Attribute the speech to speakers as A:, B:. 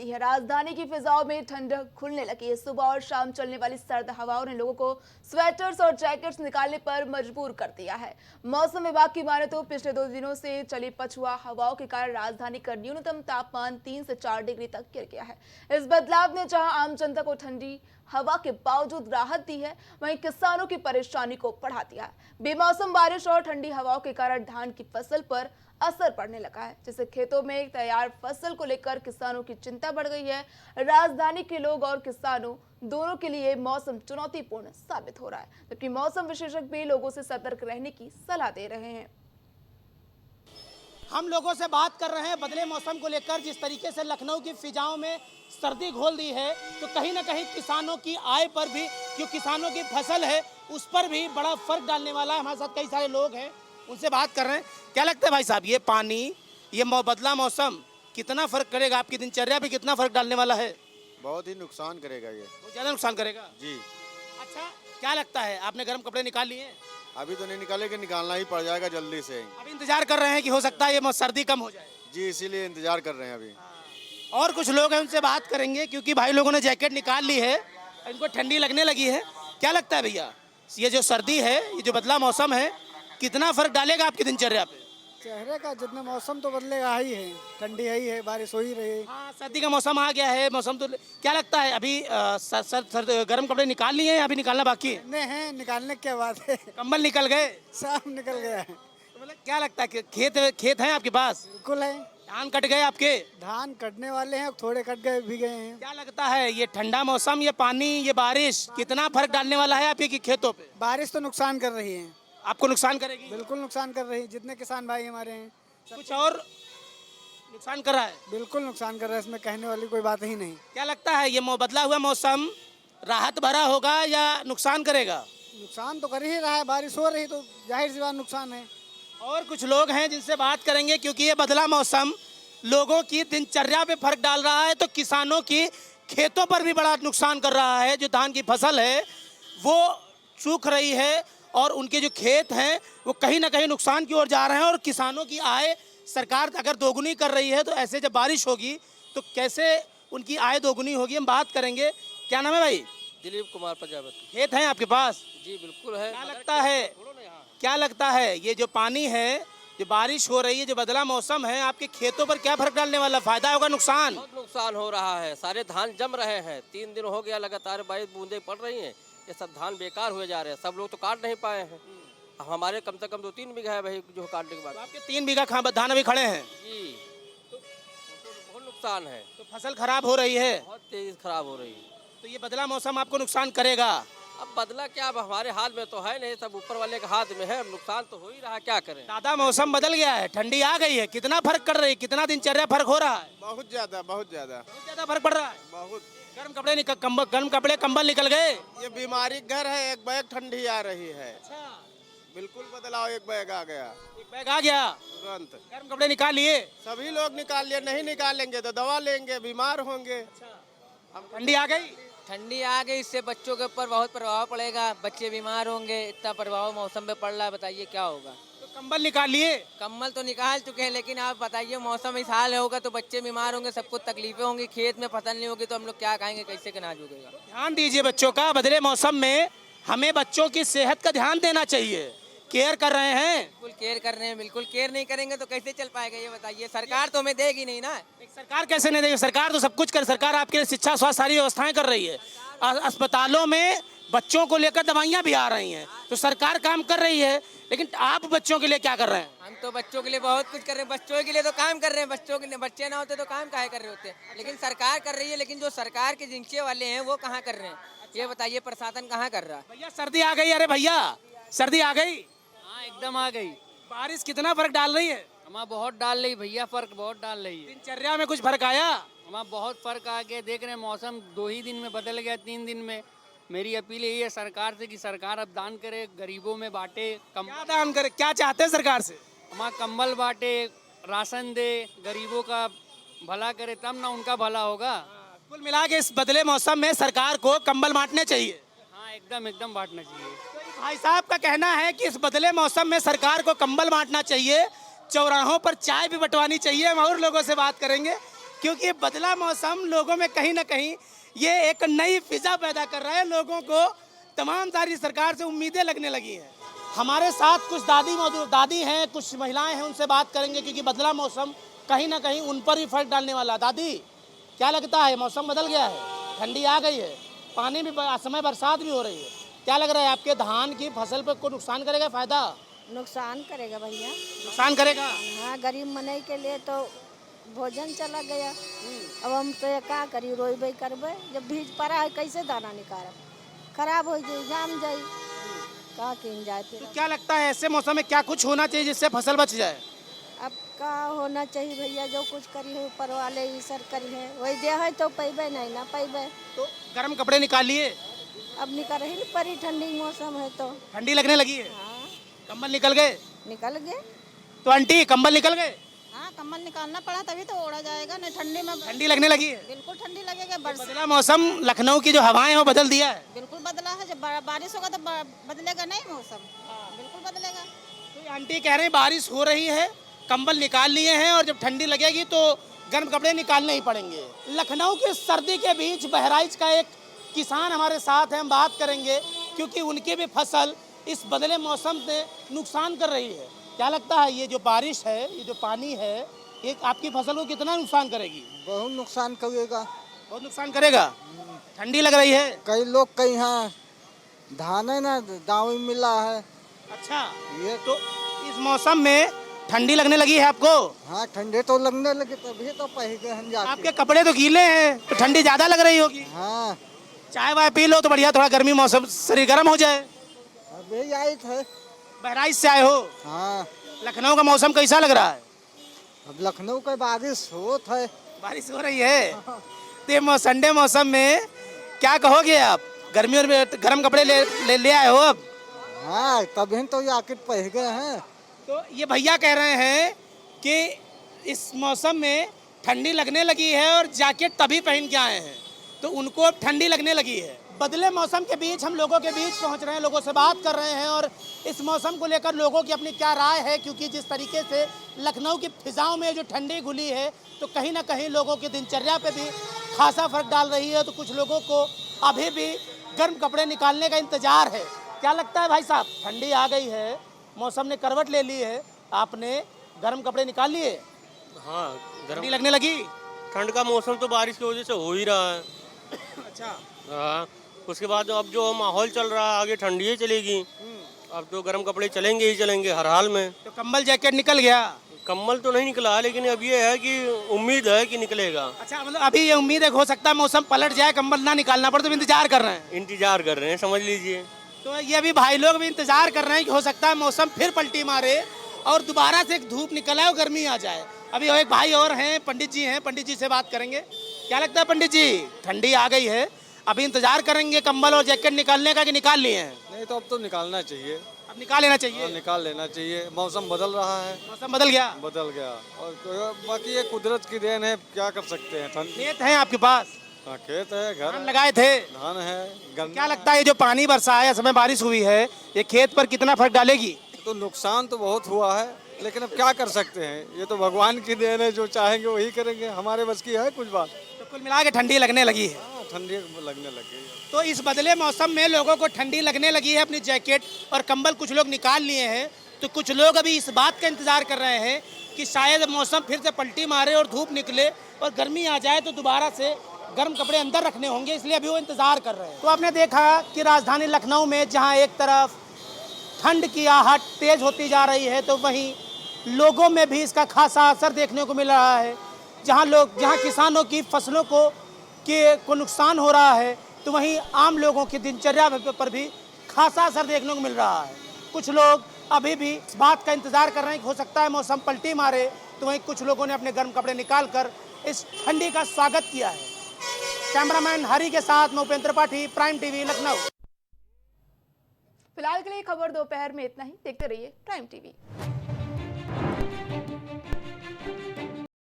A: बदली है। राजधानी की फिजाओं में ठंडक खुलने लगी है। सुबह और शाम चलने वाली सर्द हवाओं ने लोगों को स्वेटर्स और जैकेट्स निकालने पर मजबूर कर दिया है। मौसम विभाग की माने तो पिछले 2 दिनों से चली पछुआ हवाओं के कारण राजधानी का न्यूनतम तापमान 3 से 4 डिग्री तक गिर गया है। इस बदलाव ने जहां आम जनता को ठंडी हवा के बावजूद राहत दी है, वहीं किसानों की परेशानी को बढ़ा दिया है। बेमौसम बारिश और ठंडी हवाओं के कारण धान की फसल पर असर पड़ने लगा है, जिससे खेतों में तैयार फसल को लेकर किसानों की चिंता बढ़ गई है। राजधानी के लोग और किसानों दोनों के लिए मौसम चुनौतीपूर्ण साबित हो रहा है, जबकि मौसम विशेषज्ञ भी लोगों से सतर्क रहने की सलाह दे रहे हैं।
B: हम लोगों से बात कर रहे हैं बदले मौसम को लेकर। जिस तरीके से लखनऊ की फिजाओं में सर्दी घोल दी है, तो कहीं ना कहीं किसानों की आय पर भी, जो किसानों की फसल है उस पर भी बड़ा फर्क डालने वाला है। हमारे साथ कई सारे लोग हैं, उनसे बात कर रहे हैं। क्या लगता है भाई साहब, ये पानी, ये बदला मौसम कितना फर्क करेगा, आपकी दिनचर्या पे कितना फर्क डालने वाला है?
C: बहुत ही नुकसान करेगा, ये
B: बहुत ज़्यादा नुकसान करेगा
C: जी।
B: अच्छा, क्या लगता है, आपने गर्म कपड़े निकाल लिए हैं?
C: अभी तो नहीं निकाले कि निकालना ही पड़ जाएगा जल्दी से।
B: अभी इंतजार कर रहे हैं कि हो सकता है ये सर्दी कम हो जाए?
C: जी, इसीलिए इंतजार कर रहे हैं अभी।
B: और कुछ लोग हैं, उनसे बात करेंगे, क्योंकि भाई लोगों ने जैकेट निकाल ली है, इनको ठंडी लगने लगी है। क्या लगता है भैया, ये जो सर्दी है, ये जो बदला मौसम है, कितना फर्क डालेगा आपकी दिनचर्या पे?
D: चेहरे का जितना मौसम तो बदलेगा ही है, ठंडी है ही है, बारिश हो ही रही है।
B: हाँ, सर्दी का मौसम आ गया है, मौसम तो क्या लगता है अभी गर्म कपड़े निकाल लिए हैं, अभी निकालना बाकी है?
D: नहीं है, निकालने की बात है।
B: कंबल निकल गए?
D: सब निकल गया है।
B: तो मतलब क्या लगता है कि खेत है आपके पास?
D: बिल्कुल है।
B: धान कट गए आपके?
D: धान कटने वाले हैं, थोड़े कट गए भी गए हैं।
B: क्या लगता है, ये ठंडा मौसम, ये पानी, ये बारिश कितना फर्क डालने वाला है आपके खेतों पे?
D: बारिश तो नुकसान कर रही है।
B: आपको नुकसान करेगी?
D: बिल्कुल नुकसान कर रही है। जितने किसान भाई हमारे हैं,
B: कुछ और नुकसान कर रहा है?
D: बिल्कुल नुकसान कर रहा है, इसमें कहने वाली कोई बात ही नहीं।
B: क्या लगता है, ये बदला हुआ मौसम राहत भरा होगा या नुकसान करेगा?
D: नुकसान तो कर ही रहा है, बारिश हो रही तो जाहिर सी बात नुकसान है।
B: और कुछ लोग हैं जिनसे बात करेंगे, क्योंकि ये बदला मौसम लोगों की दिनचर्या पे फर्क डाल रहा है, तो किसानों की खेतों पर भी बड़ा नुकसान कर रहा है। जो धान की फसल है वो सूख रही है और उनके जो खेत हैं वो कहीं ना कहीं नुकसान की ओर जा रहे हैं। और किसानों की आय सरकार अगर दोगुनी कर रही है, तो ऐसे जब बारिश होगी तो कैसे उनकी आय दोगुनी होगी, हम बात करेंगे। क्या नाम है भाई?
E: दिलीप कुमार प्रजापति।
B: खेत हैं आपके पास?
E: जी बिल्कुल है।
B: क्या लगता है ये जो पानी है, जो बारिश हो रही है, जो बदला मौसम है, आपके खेतों पर क्या फर्क डालने वाला, फायदा होगा नुकसान?
E: बहुत नुकसान हो रहा है, सारे धान जम रहे हैं। 3 दिन हो गया लगातार 22 बूंदे पड़ रही हैं, ये सब धान बेकार हुए जा रहे हैं। सब लोग तो काट नहीं पाए हैं। अब हमारे कम से कम 2-3 बीघा है भाई, जो काटने के बाद।
B: आपके 3 बीघा धान अभी खड़े हैं
E: जी, तो बहुत नुकसान है।
B: तो फसल खराब हो रही है,
E: बहुत तेज खराब हो रही है।
B: तो ये बदला मौसम आपको नुकसान करेगा?
E: अब बदला क्या, अब हमारे हाथ में तो है नहीं, सब ऊपर वाले के हाथ में है। अब नुकसान तो हो ही रहा है, क्या करें।
B: दादा, मौसम बदल गया है, ठंडी आ गई है, कितना फर्क कर रही है, कितना दिनचर्या फर्क हो रहा है?
C: बहुत ज्यादा
B: बहुत ज्यादा फर्क पड़ रहा है।
C: बहुत।
B: गर्म कपड़े कंबल निकल गए?
C: ये बीमारी घर है, एक बैग ठंडी आ रही है।
B: अच्छा,
C: बिल्कुल बदलाव, एक बैग आ गया
B: एक बैग आ गया
C: तुरंत।
B: गर्म कपड़े निकाल लिए?
C: सभी लोग निकाल लिए, नहीं निकालेंगे तो दवा लेंगे, बीमार होंगे।
B: ठंडी आ गई?
F: ठंडी आ गई, इससे बच्चों के ऊपर बहुत प्रभाव पड़ेगा, बच्चे बीमार होंगे। इतना प्रभाव मौसम पे पड़ रहा है, बताइए क्या होगा।
B: तो कंबल निकाल लिए?
F: कम्बल तो निकाल चुके हैं, लेकिन आप बताइए मौसम इस हाल होगा तो बच्चे बीमार होंगे, सबको तकलीफें होंगी, खेत में फसल नहीं होगी तो हम लोग क्या खाएंगे, कैसे अनाज उगेगा।
B: ध्यान दीजिए बच्चों का, बदले मौसम में हमें बच्चों की सेहत का ध्यान देना चाहिए। केयर कर रहे हैं?
F: बिल्कुल केयर कर रहे हैं, बिल्कुल केयर नहीं करेंगे तो कैसे चल पाएगा, ये बताइए। सरकार तो हमें देगी नहीं ना।
B: सरकार कैसे नहीं देगी, सरकार तो सब कुछ कर, सरकार आपके लिए शिक्षा, स्वास्थ्य, सारी व्यवस्थाएं कर रही है। अस्पतालों में बच्चों को लेकर दवाइयाँ भी आ रही हैं, तो सरकार काम कर रही है। लेकिन आप बच्चों के लिए क्या कर रहे हैं?
F: हम तो बच्चों के लिए बहुत कुछ कर रहे हैं, बच्चों के लिए तो काम कर रहे हैं। बच्चों के लिए, बच्चे ना होते तो काम काहे कर रहे होते, लेकिन सरकार कर रही है। लेकिन जो सरकार के जिंचे वाले हैं वो कहाँ कर रहे हैं, ये बताइए। प्रशासन कहाँ कर रहा है।
B: भैया सर्दी आ गई, अरे भैया सर्दी आ गई।
F: हाँ एकदम आ गई।
B: बारिश कितना फर्क डाल रही है?
F: हमारा बहुत डाल रही भैया, फर्क बहुत डाल रही है।
B: दिनचर्या में कुछ फर्क आया?
F: हमारा बहुत फर्क आ गया, देख रहे हैं मौसम 2 ही दिन में बदल गया, 3 दिन में। मेरी अपील यही है सरकार से कि सरकार अब दान करे, गरीबों में बांटे।
B: क्या दान करे, क्या चाहते हैं सरकार से?
F: हमारा कंबल बांटे, राशन दे, गरीबों का भला करे, तब ना उनका भला होगा।
B: कुल मिला के इस बदले मौसम में सरकार को कंबल बांटने चाहिए।
F: हाँ एकदम बांटना चाहिए।
B: भाई साहब का कहना है कि इस बदले मौसम में सरकार को कंबल बांटना चाहिए, चौराहों पर चाय भी बंटवानी चाहिए। हम और लोगों से बात करेंगे। क्योंकि ये बदला मौसम लोगों में कहीं ना कहीं ये एक नई फिजा पैदा कर रहा है। लोगों को तमाम सारी सरकार से उम्मीदें लगने लगी हैं। हमारे साथ कुछ दादी हैं, कुछ महिलाएं हैं, उनसे बात करेंगे क्योंकि बदला मौसम कहीं ना कहीं उन पर भी फर्क डालने वाला। दादी, क्या लगता है, मौसम बदल गया है, ठंडी आ गई है, पानी भी समय बरसात भी हो रही है, क्या लग रहा है आपके धान की फसल पर को नुकसान करेगा, फायदा
G: नुकसान करेगा भैया।
B: नुकसान करेगा?
G: हाँ, गरीब मनई के लिए तो भोजन चला गया। अब हम तो क्या करी, रोइबे करबे, जब भीज पड़ा है कैसे दाना निकालब, खराब हो जाए, जाम जाए, का किन जाए फिर।
B: तो क्या लगता है ऐसे मौसम में क्या कुछ होना चाहिए जिससे फसल बच जाए?
G: अब का होना चाहिए भैया, जो कुछ करी है ऊपर वाले ईश्वर करी है, वही दे है तो पैबे नहीं ना पैबे।
B: तो गर्म कपड़े निकालिए,
G: अब निकल ही नहीं परी, ठंडी मौसम है तो।
B: ठंडी लगने लगी है।
G: हाँ,
B: कंबल निकल गए?
G: निकल गए।
B: तो आंटी, कंबल निकल गए?
G: हाँ, कम्बल निकालना पड़ा तभी तो ओढ़ा जाएगा, नहीं ठंडी में
B: ठंडी लगने लगी है?
G: बिल्कुल ठंडी लगेगा।
B: बदला मौसम, लखनऊ की जो हवाएं हैं वो बदल दिया है।
G: बिल्कुल बदला है, जब बारिश होगा तो बदलेगा नहीं मौसम, बिल्कुल बदलेगा।
B: तो ये आंटी कह रहे हैं बारिश हो रही है, कंबल निकाल लिए हैं और जब ठंडी लगेगी तो गर्म कपड़े निकालने ही पड़ेंगे। लखनऊ की सर्दी के बीच बहराइच का एक किसान हमारे साथ है, हम बात करेंगे क्योंकि उनकी भी फसल इस बदले मौसम से नुकसान कर रही है। क्या लगता है ये जो बारिश है, ये जो पानी है, ये आपकी फसल को कितना नुकसान करेगी?
H: बहुत नुकसान करेगा।
B: बहुत नुकसान करेगा। ठंडी लग रही है,
H: कई लोग कहीं यहाँ धान है ना दाव मिला है।
B: अच्छा,
H: ये
B: तो इस मौसम में ठंडी लगने लगी है आपको?
H: हाँ, ठंडे तो लगने लगे तभी तो पहले हम जाके।
B: आपके कपड़े तो गीले हैं तो ठंडी ज्यादा लग रही होगी।
H: हाँ,
B: चाय वाय पी लो तो बढ़िया, थोड़ा गर्मी मौसम, शरीर गर्म हो जाए।
H: अभी आई थे।
B: बहराइच से आए हो?
H: हाँ,
B: लखनऊ का मौसम कैसा लग रहा है?
H: अब लखनऊ का बारिश होत है।
B: बारिश हो रही है तो ये संडे मौसम में क्या कहोगे आप? गर्मी और गर्म कपड़े ले आए हो अब?
H: हाँ, तभी तो आके पह गए हैं।
B: तो ये भैया कह रहे हैं कि इस मौसम में ठंडी लगने लगी है और जैकेट तभी पहन के आए हैं, तो उनको अब ठंडी लगने लगी है। बदले मौसम के बीच हम लोगों के बीच पहुंच रहे हैं, लोगों से बात कर रहे हैं और इस मौसम को लेकर लोगों की अपनी क्या राय है, क्योंकि जिस तरीके से लखनऊ की फिजाओं में जो ठंडी घुली है तो कहीं ना कहीं लोगों की दिनचर्या पे भी खासा फर्क डाल रही है। तो कुछ लोगों को अभी भी गर्म कपड़े निकालने का इंतजार है। क्या लगता है भाई साहब, ठंडी आ गई है, मौसम ने करवट ले ली है, आपने गर्म कपड़े निकाल लिए?
E: हाँ,
B: ठंडी लगने लगी?
E: ठंड का मौसम तो बारिश की वजह से हो ही रहा है।
B: अच्छा,
E: हाँ, उसके बाद अब जो माहौल चल रहा है आगे ठंडी ही चलेगी। अब तो गर्म कपड़े चलेंगे ही चलेंगे हर हाल में।
B: तो कंबल जैकेट निकल गया?
E: कम्बल तो नहीं निकला, लेकिन अब ये है कि उम्मीद है कि निकलेगा।
B: अच्छा, मतलब अभी ये उम्मीद है हो सकता है मौसम पलट जाए, कंबल ना निकालना पड़े, तो इंतजार कर रहे हैं।
E: इंतजार कर रहे हैं, समझ लीजिए।
B: तो ये अभी भाई लोग भी इंतजार कर रहे हैं कि हो सकता है मौसम फिर पलटी मारे और दोबारा से एक धूप निकल आए और गर्मी आ जाए। अभी एक भाई और हैं, पंडित जी हैं, पंडित जी से बात करेंगे। क्या लगता है पंडित जी, ठंडी आ गई है, अभी इंतजार करेंगे कंबल और जैकेट निकालने का कि निकाल लिए हैं?
C: नहीं तो अब तो निकालना चाहिए।
B: अब निकाल लेना चाहिए।
C: निकाल लेना चाहिए, मौसम बदल रहा है।
B: मौसम बदल गया?
C: बदल गया और बाकी ये कुदरत की देन है, क्या कर सकते हैं। ठंड,
B: खेत है आपके पास?
C: हाँ, खेत है, घर
B: धान
C: है,
B: लगाए थे?
C: धान है, गन्ना।
B: क्या लगता है ये जो पानी बरसा है, समय बारिश हुई है, ये खेत पर कितना फर्क डालेगी?
C: तो नुकसान तो बहुत हुआ है, लेकिन अब क्या कर सकते हैं, ये तो भगवान की देन है, जो चाहेंगे वही करेंगे, हमारे बस की है कुछ बात।
B: तो कुल मिला के ठंडी लगने लगी है।
C: हाँ, ठंडी लगने लगी।
B: तो इस बदले मौसम में लोगों को ठंडी लगने लगी है, अपनी जैकेट और कंबल कुछ लोग निकाल लिए हैं, तो कुछ लोग अभी इस बात का इंतजार कर रहे हैं कि शायद मौसम फिर से पलटी मारे और धूप निकले और गर्मी आ जाए तो दोबारा से गर्म कपड़े अंदर रखने होंगे, इसलिए अभी वो इंतजार कर रहे हैं। तो आपने देखा कि राजधानी लखनऊ में जहां एक तरफ ठंड की आहट तेज होती जा रही है, तो वहीं लोगों में भी इसका खासा असर देखने को मिल रहा है। जहां किसानों की फसलों को नुकसान हो रहा है, तो वहीं आम लोगों की दिनचर्या पर भी खासा असर देखने को मिल रहा है। कुछ लोग अभी भी इस बात का इंतजार कर रहे हैं कि हो सकता है मौसम पलटी मारे, तो वहीं कुछ लोगों ने अपने गर्म कपड़े निकालकर इस ठंडी का स्वागत किया है। कैमरामैन हरी के साथ मैं उपेंद्र पाठी, प्राइम टीवी लखनऊ।
A: फिलहाल के लिए खबर दोपहर में इतना ही। देखते रहिए प्राइम टीवी।